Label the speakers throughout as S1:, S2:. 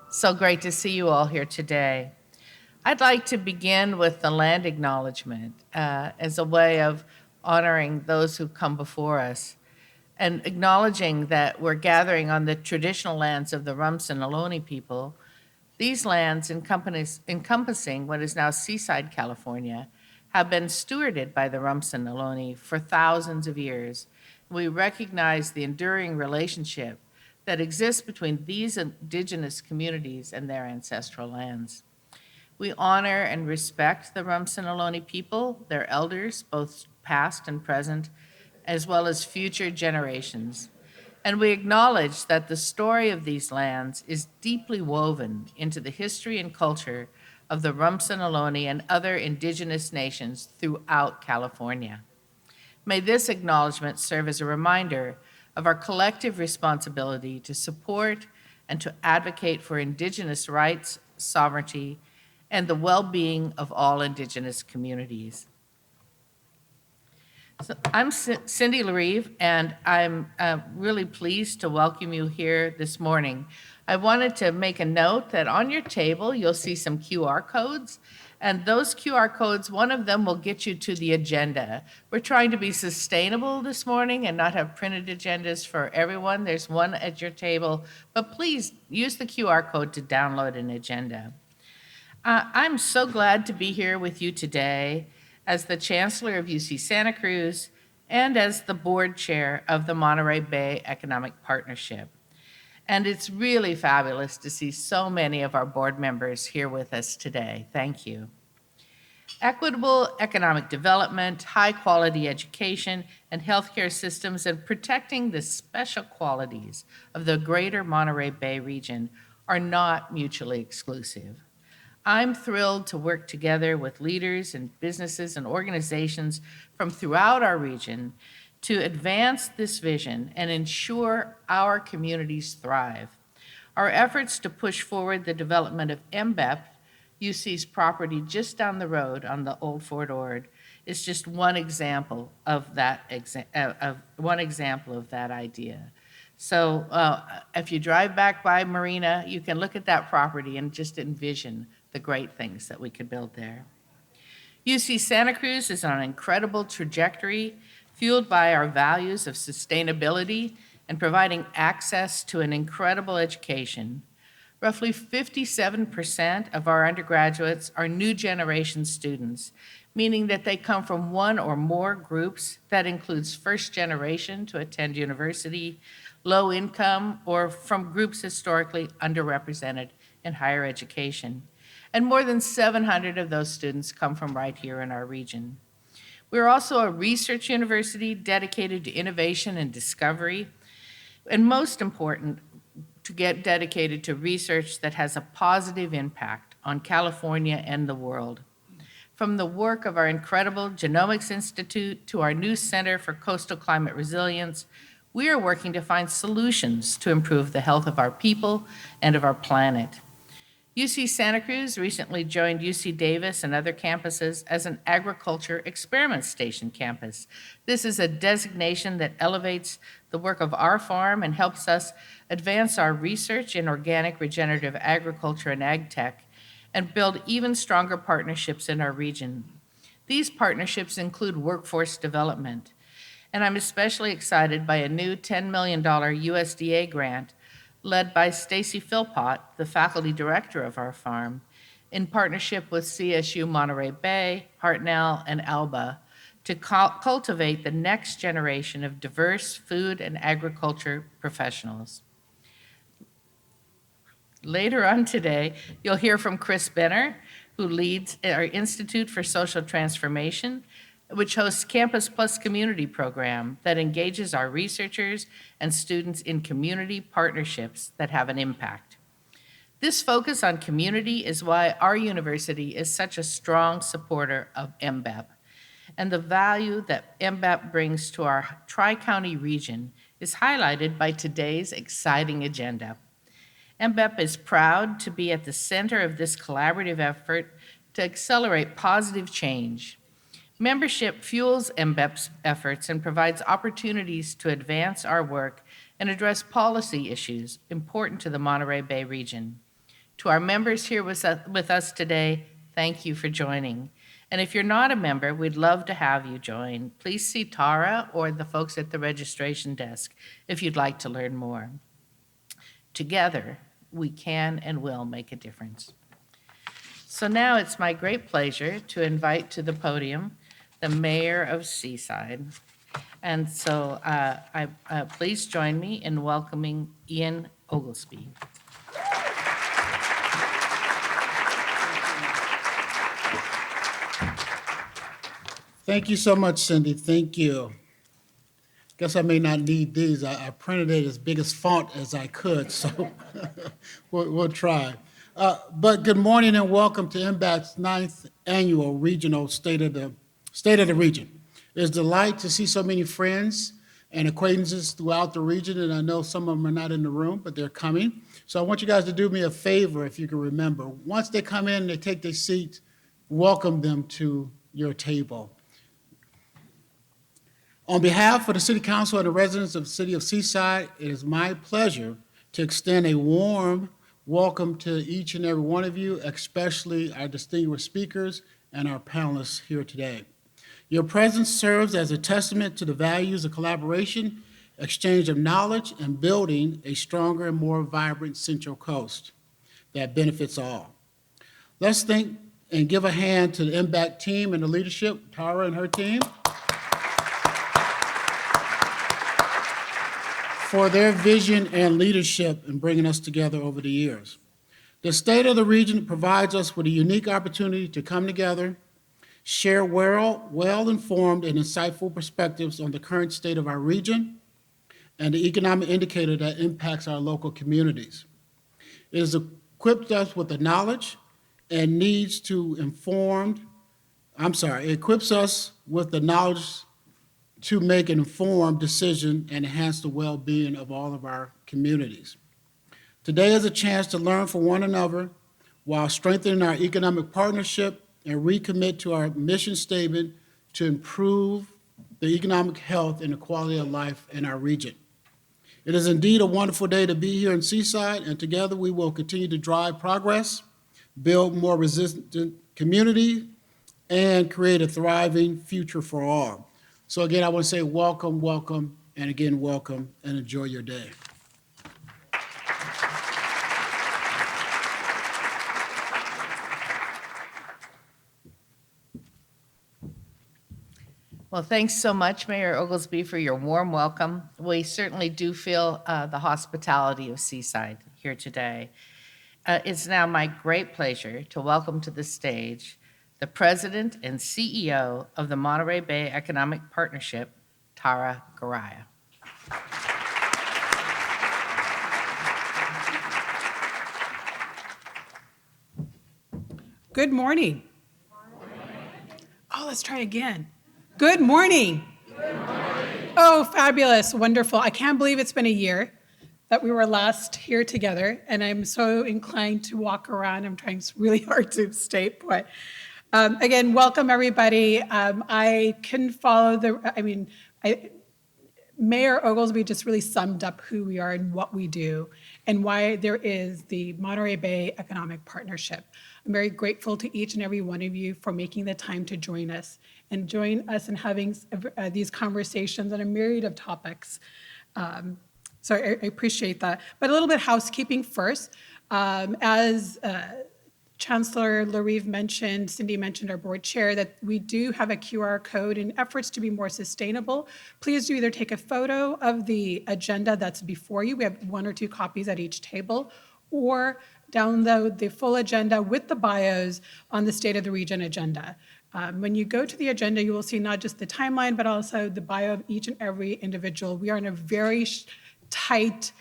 S1: So great to see you all here today. I'd like to begin with the land acknowledgement as a way of honoring those who come before us and acknowledging that we're gathering on the traditional lands of the Rumsen Ohlone people. These lands, encompassing what is now Seaside, California, have been stewarded by the Rumsen Ohlone for thousands of years. We recognize the enduring relationship that exists between these indigenous communities and their ancestral lands. We honor and respect the Rumsen Ohlone people, their elders, both past and present, as well as future generations. And we acknowledge that the story of these lands is deeply woven into the history and culture of the Rumsen Ohlone and other indigenous nations throughout California. May this acknowledgement serve as a reminder of our collective responsibility to support and to advocate for Indigenous rights, sovereignty, and the well-being of all Indigenous communities. So I'm Cindy Larive, and I'm really pleased to welcome you here this morning. I wanted to make a note that on your table, you'll see some QR codes, and those QR codes, one of them will get you to the agenda. We're trying to be sustainable this morning and not have printed agendas for everyone. There's one at your table, but please use the QR code to download an agenda. I'm so glad to be here with you today as the Chancellor of UC Santa Cruz and as the board chair of the Monterey Bay Economic Partnership. And it's really fabulous to see so many of our board members here with us today. Thank you. Equitable economic development, high quality education, and healthcare systems, and protecting the special qualities of the greater Monterey Bay region are not mutually exclusive. I'm thrilled to work together with leaders and businesses and organizations from throughout our region to advance this vision and ensure our communities thrive. Our efforts to push forward the development of MBEP, UC's property just down the road on the old Fort Ord, is just one example of that idea. So if you drive back by Marina, you can look at that property and just envision the great things that we could build there. UC Santa Cruz is on an incredible trajectory, fueled by our values of sustainability and providing access to an incredible education. Roughly 57% of our undergraduates are new generation students, meaning that they come from one or more groups that includes first generation to attend university, low income, or from groups historically underrepresented in higher education. And more than 700 of those students come from right here in our region. We're also a research university dedicated to innovation and discovery, and most important, to get dedicated to research that has a positive impact on California and the world. From the work of our incredible Genomics Institute to our new Center for Coastal Climate Resilience, we are working to find solutions to improve the health of our people and of our planet. UC Santa Cruz recently joined UC Davis and other campuses as an agriculture experiment station campus. This is a designation that elevates the work of our farm and helps us advance our research in organic regenerative agriculture and ag tech and build even stronger partnerships in our region. These partnerships include workforce development. And I'm especially excited by a new $10 million USDA grant led by Stacy Philpott, the faculty director of our farm, in partnership with CSU Monterey Bay, Hartnell, and Alba, to cultivate the next generation of diverse food and agriculture professionals. Later on today, you'll hear from Chris Benner, who leads our Institute for Social Transformation, which hosts Campus Plus Community program that engages our researchers and students in community partnerships that have an impact. This focus on community is why our university is such a strong supporter of MBEP, and the value that MBEP brings to our Tri-County region is highlighted by today's exciting agenda. MBEP is proud to be at the center of this collaborative effort to accelerate positive change. Membership fuels MBEP's efforts and provides opportunities to advance our work and address policy issues important to the Monterey Bay region. To our members here with us today, thank you for joining. And if you're not a member, we'd love to have you join. Please see Tara or the folks at the registration desk if you'd like to learn more. Together, we can and will make a difference. So now it's my great pleasure to invite to the podium the mayor of Seaside. And so please join me in welcoming Ian Oglesby.
S2: Thank you so much, Cindy. Thank you. Guess I may not need these. I printed it as big as font as I could, so we'll try. But good morning and welcome to MBEP's 9th annual regional State of the Region. It's a delight to see so many friends and acquaintances throughout the region, and I know some of them are not in the room, but they're coming. So I want you guys to do me a favor, if you can remember. Once they come in and they take their seat, welcome them to your table. On behalf of the City Council and the residents of the City of Seaside, it is my pleasure to extend a warm welcome to each and every one of you, especially our distinguished speakers and our panelists here today. Your presence serves as a testament to the values of collaboration, exchange of knowledge, and building a stronger and more vibrant Central Coast that benefits all. Let's thank and give a hand to the MBEP team and the leadership, Tara and her team, for their vision and leadership in bringing us together over the years. The State of the Region provides us with a unique opportunity to come together, share well-informed and insightful perspectives on the current state of our region and the economic indicator that impacts our local communities. It has equipped us with the knowledge and needs to it equips us with the knowledge to make an informed decision and enhance the well-being of all of our communities. Today is a chance to learn from one another while strengthening our economic partnership and recommit to our mission statement to improve the economic health and the quality of life in our region. It is indeed a wonderful day to be here in Seaside, and together we will continue to drive progress, build more resilient community, and create a thriving future for all. So again, I want to say welcome, welcome, and again, welcome, and enjoy your day.
S1: Well, thanks so much, Mayor Oglesby, for your warm welcome. We certainly do feel the hospitality of Seaside here today. It's now my great pleasure to welcome to the stage the President and CEO of the Monterey Bay Economic Partnership, Tara Garaya.
S3: Good morning. Oh, let's try again. Good morning. Good morning. Oh, fabulous, wonderful. I can't believe it's been a year that we were last here together, and I'm so inclined to walk around. I'm trying really hard to stay put. Again, welcome everybody. I couldn't follow Mayor Oglesby just really summed up who we are and what we do and why there is the Monterey Bay Economic Partnership. I'm very grateful to each and every one of you for making the time to join us and having these conversations on a myriad of topics. So I appreciate that. But a little bit of housekeeping first. As Chancellor Larive mentioned, Cindy mentioned, our board chair, that we do have a QR code in efforts to be more sustainable. Please do either take a photo of the agenda that's before you. We have 1 or 2 copies at each table, or download the full agenda with the bios on the State of the Region agenda. When you go to the agenda, you will see not just the timeline, but also the bio of each and every individual. We are in a very tight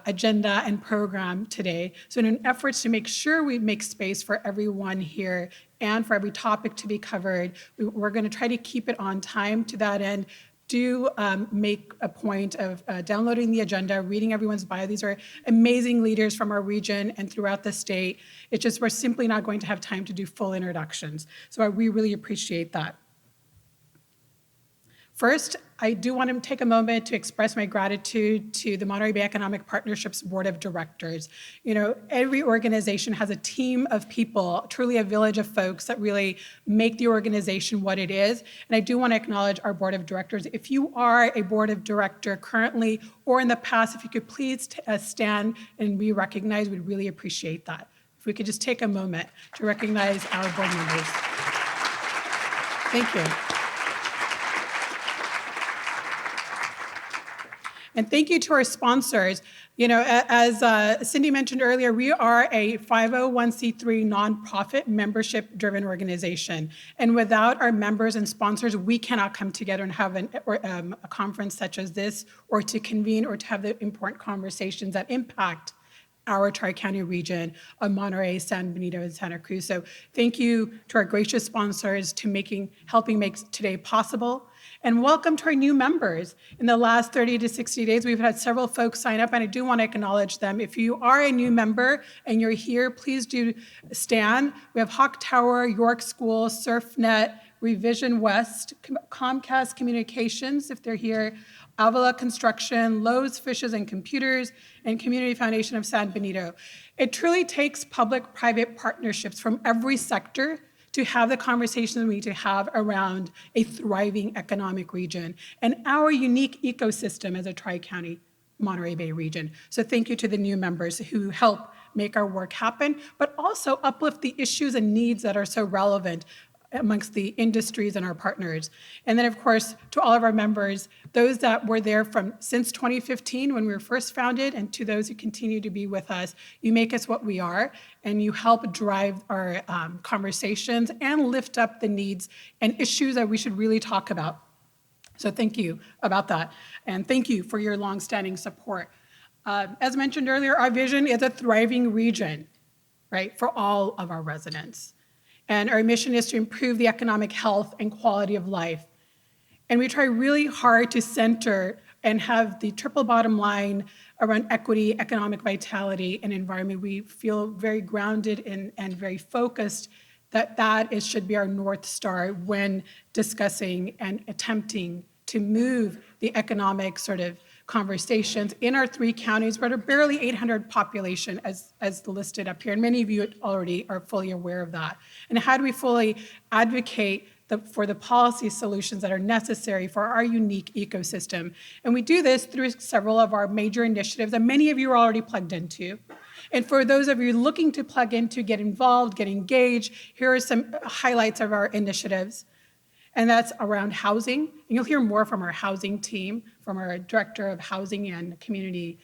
S3: agenda and program today. So in an effort to make sure we make space for everyone here and for every topic to be covered, we're going to try to keep it on time. To that end, do make a point of downloading the agenda, reading everyone's bio. These are amazing leaders from our region and throughout the state. It's just we're simply not going to have time to do full introductions. So we really appreciate that. First, I do want to take a moment to express my gratitude to the Monterey Bay Economic Partnership's Board of Directors. You know, every organization has a team of people, truly a village of folks that really make the organization what it is. And I do want to acknowledge our Board of Directors. If you are a Board of Director currently or in the past, if you could please stand and be recognized, we'd really appreciate that. If we could just take a moment to recognize our board members. Thank you. And thank you to our sponsors. You know, as Cindy mentioned earlier, we are a 501c3 nonprofit membership-driven organization. And without our members and sponsors, we cannot come together and have a conference such as this, or to convene or to have the important conversations that impact our Tri-County region of Monterey, San Benito, and Santa Cruz. So thank you to our gracious sponsors to helping make today possible. And welcome to our new members. In the last 30 to 60 days, we've had several folks sign up, and I do want to acknowledge them. If you are a new member and you're here, please do stand. We have Hawk Tower, York School, SurfNet, Revision West, Comcast Communications, if they're here, Avila Construction, Lowe's Fishes and Computers, and Community Foundation of San Benito. It truly takes public-private partnerships from every sector to have the conversations we need to have around a thriving economic region and our unique ecosystem as a Tri-County Monterey Bay region. So thank you to the new members who help make our work happen, but also uplift the issues and needs that are so relevant amongst the industries and our partners. And then, of course, to all of our members, those that were there since 2015 when we were first founded, and to those who continue to be with us, you make us what we are, and you help drive our conversations and lift up the needs and issues that we should really talk about. So thank you about that, and thank you for your longstanding support. As mentioned earlier, our vision is a thriving region, right, for all of our residents. And our mission is to improve the economic health and quality of life. And we try really hard to center and have the triple bottom line around equity, economic vitality, and environment. We feel very grounded and very focused that should be our North Star when discussing and attempting to move the economic sort of conversations in our 3 counties, but are barely 800 population as listed up here. And many of you already are fully aware of that. And how do we fully advocate for the policy solutions that are necessary for our unique ecosystem? And we do this through several of our major initiatives that many of you are already plugged into. And for those of you looking to plug into, get involved, get engaged, here are some highlights of our initiatives. And that's around housing. And you'll hear more from our housing team, from our Director of Housing and Community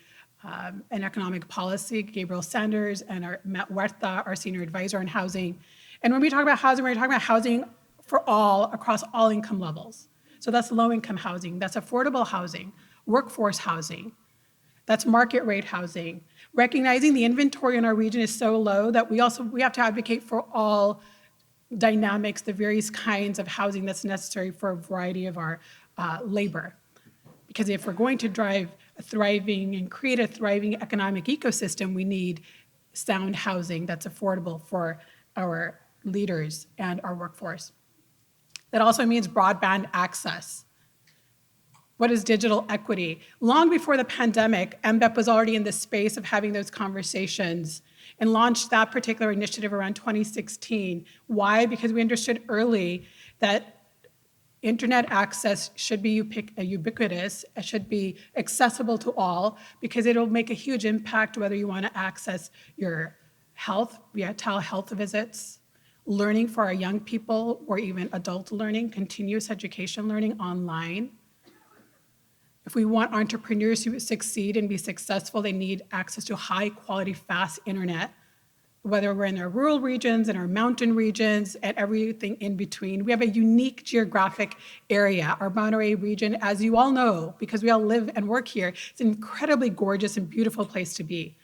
S3: and Economic Policy, Gabriel Sanders, and our Matt Huerta, our Senior Advisor on Housing. And when we talk about housing, we're talking about housing for all, across all income levels. So that's low-income housing, that's affordable housing, workforce housing, that's market rate housing. Recognizing the inventory in our region is so low that we have to advocate for all dynamics, the various kinds of housing that's necessary for a variety of our labor. Because if we're going to drive a thriving and create a thriving economic ecosystem, we need sound housing that's affordable for our leaders and our workforce. That also means broadband access. What is digital equity? Long before the pandemic, MBEP was already in the space of having those conversations and launched that particular initiative around 2016. Why? Because we understood early that internet access should be ubiquitous, it should be accessible to all, because it'll make a huge impact whether you want to access your health via telehealth visits, learning for our young people, or even adult learning, continuous education learning online. If we want entrepreneurs to succeed and be successful, they need access to high quality, fast internet, whether we're in our rural regions, in our mountain regions, and everything in between. We have a unique geographic area. Our Monterey region, as you all know, because we all live and work here, it's an incredibly gorgeous and beautiful place to be.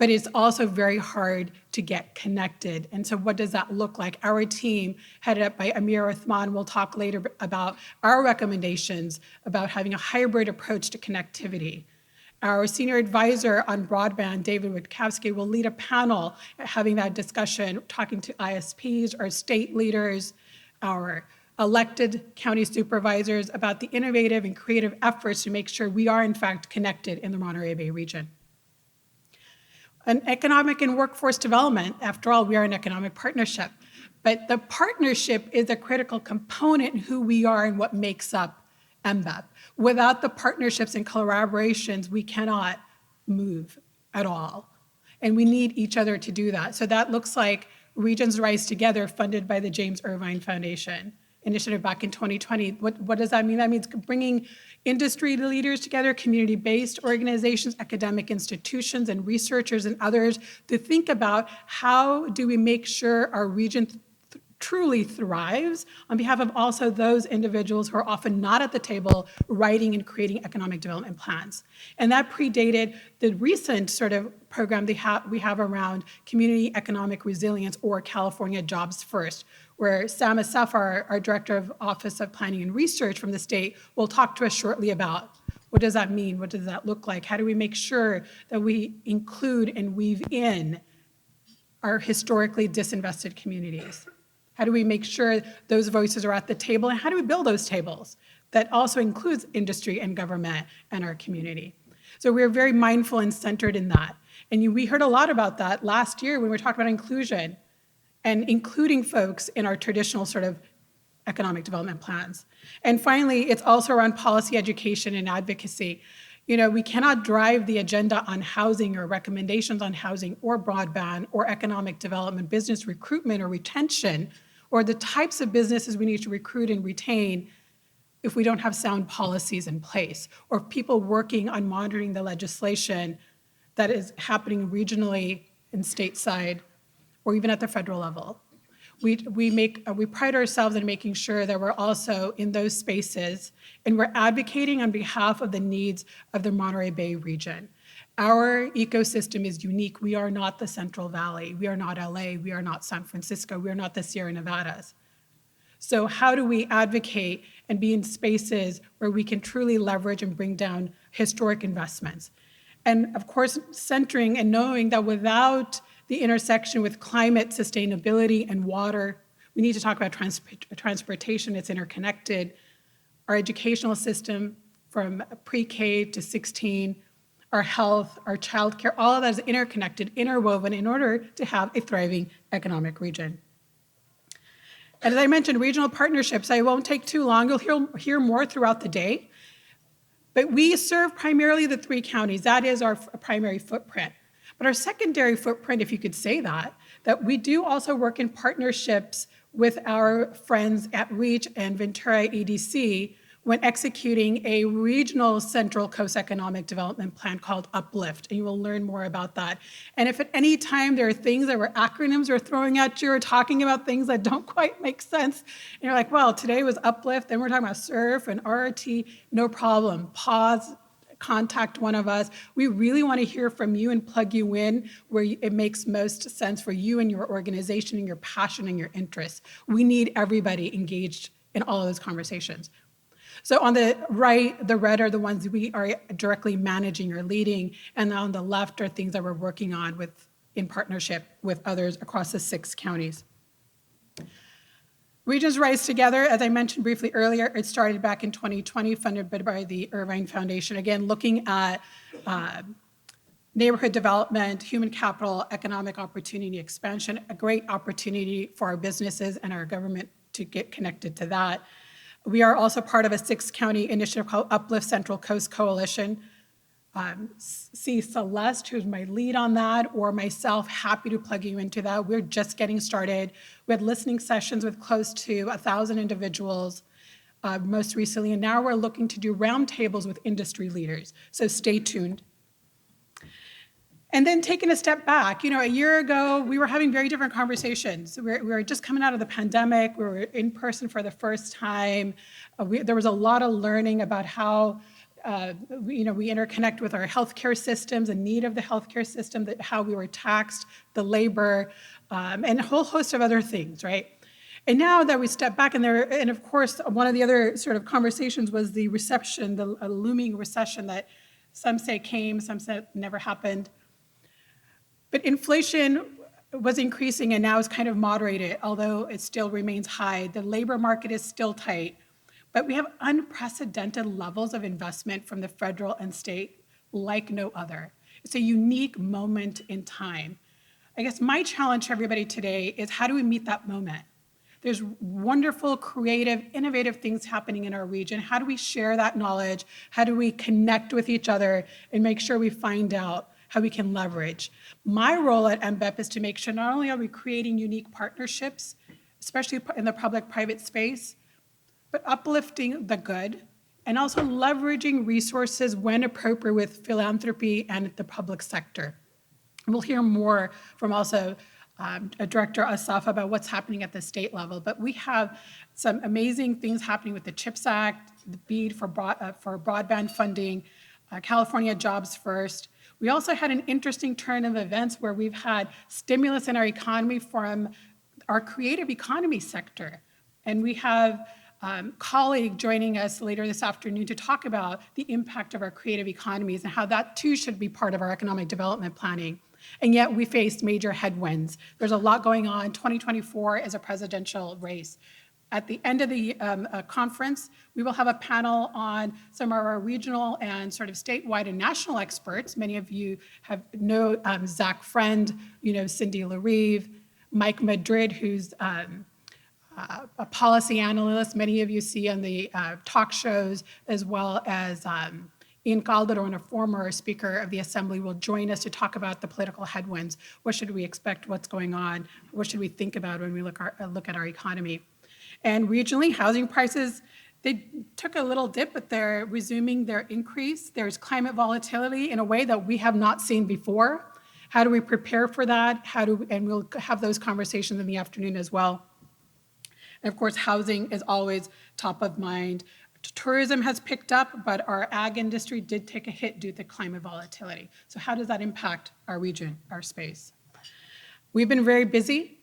S3: but it's also very hard to get connected. And so what does that look like? Our team, headed up by Amir Uthman, will talk later about our recommendations about having a hybrid approach to connectivity. Our senior advisor on broadband, David Witkowski, will lead a panel having that discussion, talking to ISPs, our state leaders, our elected county supervisors about the innovative and creative efforts to make sure we are in fact connected in the Monterey Bay region. An economic and workforce development, after all, we are an economic partnership, but the partnership is a critical component in who we are and what makes up MBEP. Without the partnerships and collaborations, we cannot move at all. And we need each other to do that. So that looks like Regions Rise Together, funded by the James Irvine Foundation initiative back in 2020. What does that mean? That means bringing industry leaders together, community-based organizations, academic institutions, and researchers and others to think about how do we make sure our region truly thrives on behalf of also those individuals who are often not at the table writing and creating economic development plans. And that predated the recent sort of program we have around community economic resilience, or California Jobs First, where Sam Asaf, our Director of Office of Planning and Research from the state, will talk to us shortly about what does that mean, what does that look like, how do we make sure that we include and weave in our historically disinvested communities. How do we make sure those voices are at the table, and how do we build those tables that also includes industry and government and our community? So we're very mindful and centered in that. And we heard a lot about that last year when we were talking about inclusion and including folks in our traditional sort of economic development plans. And finally, it's also around policy education and advocacy. You know, we cannot drive the agenda on housing or recommendations on housing or broadband or economic development, business recruitment or retention, or the types of businesses we need to recruit and retain if we don't have sound policies in place, or people working on monitoring the legislation that is happening regionally and stateside, or even at the federal level. We pride ourselves in making sure that we're also in those spaces and we're advocating on behalf of the needs of the Monterey Bay region. Our ecosystem is unique. We are not the Central Valley. We are not LA. We are not San Francisco. We are not the Sierra Nevadas. So how do we advocate and be in spaces where we can truly leverage and bring down historic investments? And of course, centering and knowing that without the intersection with climate, sustainability, and water, we need to talk about transportation. It's interconnected. Our educational system from pre-K to 16, our health, our childcare, all of that is interconnected, interwoven in order to have a thriving economic region. And as I mentioned, regional partnerships, I won't take too long. You'll hear more throughout the day. But we serve primarily the 3 counties. That is our primary footprint. But our secondary footprint, if you could say that we do also work in partnerships with our friends at REACH and Ventura EDC when executing a regional Central Coast Economic Development Plan called Uplift, and you will learn more about that. And if at any time there are things that were acronyms we're throwing at you or talking about things that don't quite make sense, and you're like, well, today was Uplift, then we're talking about SURF and RRT, no problem. Pause, contact one of us. We really want to hear from you and plug you in where it makes most sense for you and your organization and your passion and your interests. We need everybody engaged in all of those conversations. So on the right, the red are the ones we are directly managing or leading, and on the left are things that we're working on in partnership with others across the 6 counties. Regions Rise Together, as I mentioned briefly earlier, it started back in 2020, funded by the Irvine Foundation, again, looking at neighborhood development, human capital, economic opportunity expansion, a great opportunity for our businesses and our government to get connected to that. We are also part of a 6-county initiative called Uplift Central Coast Coalition. See Celeste, who's my lead on that, or myself, happy to plug you into that. We're just getting started. We had listening sessions with close to 1,000 individuals most recently, and now we're looking to do roundtables with industry leaders, so stay tuned. And then taking a step back, a year ago, we were having very different conversations. We were just coming out of the pandemic. We were in person for the first time. There was a lot of learning about how we interconnect with our healthcare systems, the need of the healthcare system, that how we were taxed, the labor, and a whole host of other things, right? And now that we step back, and of course, one of the other sort of conversations was the recession, the looming recession that some say came, some said never happened. But inflation was increasing and now is kind of moderated, although it still remains high. The labor market is still tight, but we have unprecedented levels of investment from the federal and state like no other. It's a unique moment in time. I guess my challenge to everybody today is, how do we meet that moment? There's wonderful, creative, innovative things happening in our region. How do we share that knowledge? How do we connect with each other and make sure we find out how we can leverage? My role at MBEP is to make sure not only are we creating unique partnerships, especially in the public-private space, but uplifting the good and also leveraging resources when appropriate with philanthropy and the public sector. We'll hear more from also Director Asaf about what's happening at the state level, but we have some amazing things happening with the CHIPS Act, the BEAD for broadband funding, California Jobs First. We also had an interesting turn of events where we've had stimulus in our economy from our creative economy sector. And we have a colleague joining us later this afternoon to talk about the impact of our creative economies and how that too should be part of our economic development planning. And yet we faced major headwinds. There's a lot going on. 2024 is a presidential race. At the end of the conference, we will have a panel on some of our regional and sort of statewide and national experts. Many of you know Zach Friend, Cindy LaRive, Mike Madrid, who's a policy analyst. Many of you see on the talk shows, as well as Ian Calderon, a former Speaker of the Assembly, will join us to talk about the political headwinds. What should we expect? What's going on? What should we think about when we look at our economy? And regionally, housing prices, they took a little dip, but they're resuming their increase. There's climate volatility in a way that we have not seen before. How do we prepare for that? And we'll have those conversations in the afternoon as well. And of course, housing is always top of mind. Tourism has picked up, but our ag industry did take a hit due to climate volatility. So how does that impact our region, our space? We've been very busy.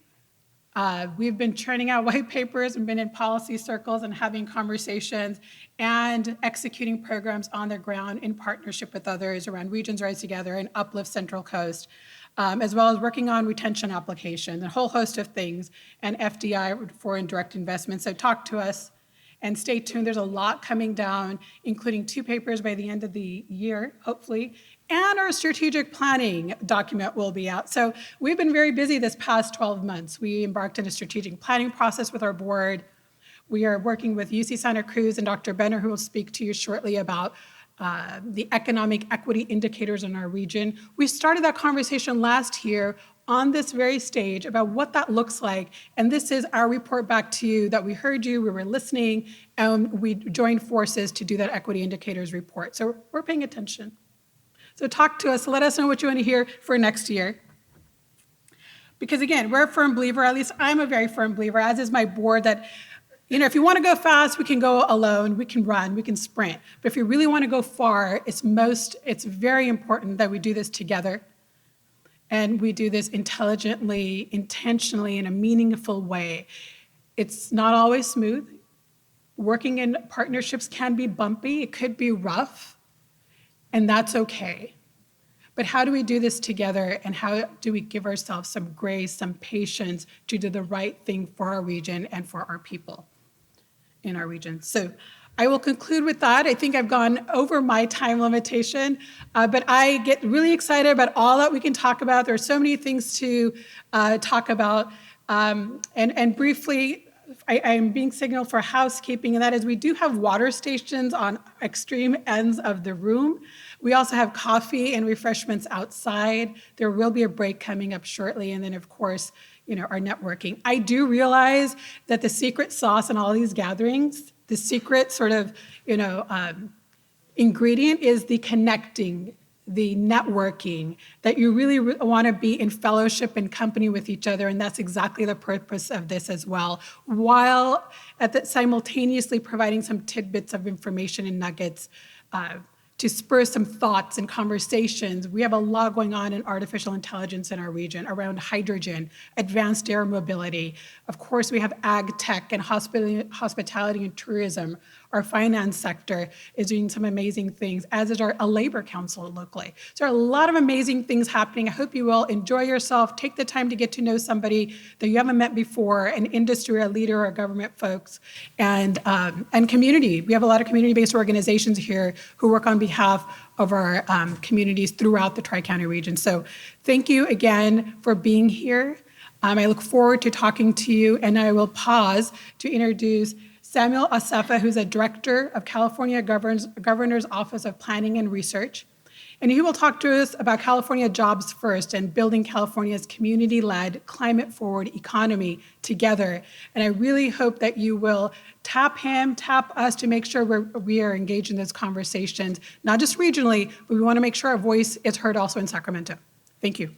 S3: We've been churning out white papers and been in policy circles and having conversations and executing programs on the ground in partnership with others around Regions Rise Together and Uplift Central Coast, as well as working on retention applications, a whole host of things, and FDI, foreign direct investment. So talk to us and stay tuned. There's a lot coming down, including 2 papers by the end of the year, hopefully, and our strategic planning document will be out. So we've been very busy this past 12 months. We embarked on a strategic planning process with our board. We are working with UC Santa Cruz and Dr. Benner, who will speak to you shortly about the economic equity indicators in our region. We started that conversation last year on this very stage about what that looks like. And this is our report back to you that we heard you, we were listening, and we joined forces to do that equity indicators report. So we're paying attention. So talk to us, let us know what you want to hear for next year. Because again, we're a firm believer, at least I'm a very firm believer, as is my board, that if you want to go fast, we can go alone, we can run, we can sprint. But if you really want to go far, it's very important that we do this together. And we do this intelligently, intentionally, in a meaningful way. It's not always smooth. Working in partnerships can be bumpy, it could be rough, and that's okay. But how do we do this together, and how do we give ourselves some grace, some patience to do the right thing for our region and for our people in our region? So I will conclude with that. I think I've gone over my time limitation, but I get really excited about all that we can talk about. There are so many things to talk about. And briefly, I'm being signaled for housekeeping, and that is we do have water stations on extreme ends of the room. We also have coffee and refreshments outside. There will be a break coming up shortly, and then of course, our networking. I do realize that the secret sauce in all these gatherings, the secret sort of, ingredient is the connecting, the networking, that you really want to be in fellowship and company with each other, and that's exactly the purpose of this as well, while simultaneously providing some tidbits of information and nuggets to spur some thoughts and conversations. We have a lot going on in artificial intelligence in our region around hydrogen, advanced air mobility. Of course, we have ag tech and hospitality and tourism. Our finance sector is doing some amazing things, as is a labor council locally. So there are a lot of amazing things happening. I hope you will enjoy yourself, take the time to get to know somebody that you haven't met before, an industry, a leader, or government folks, and community. We have a lot of community-based organizations here who work on behalf of our communities throughout the Tri-County region. So thank you again for being here. I look forward to talking to you, and I will pause to introduce Samuel Asefa, who's a director of California Governor's Office of Planning and Research. And he will talk to us about California Jobs First and building California's community-led, climate-forward economy together. And I really hope that you will tap him, tap us to make sure we are engaged in those conversations, not just regionally, but we want to make sure our voice is heard also in Sacramento. Thank you.